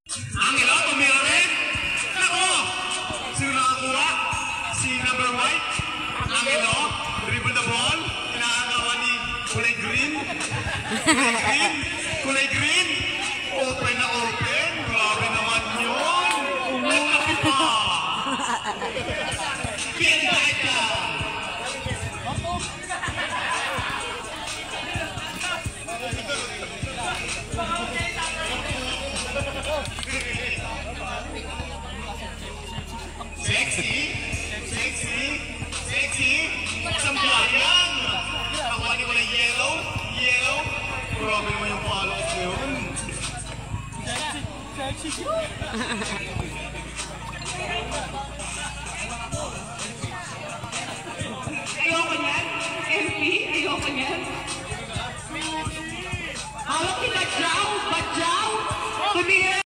Angelo, tumira rin. Nako! Sino nakakuha? Si number white. Angelo, dribble the ball. Kinakagawa ni kulay green. Kulay green. Open na open. Grabe naman yun. Nagkapi pa. Pinagkita. Sexy. Sambayan. Ako ni wala yellow. Grabe naman yung follow ko yun. Ayoko niyan. MP, ayoko niyan. Hawak kita, Jack.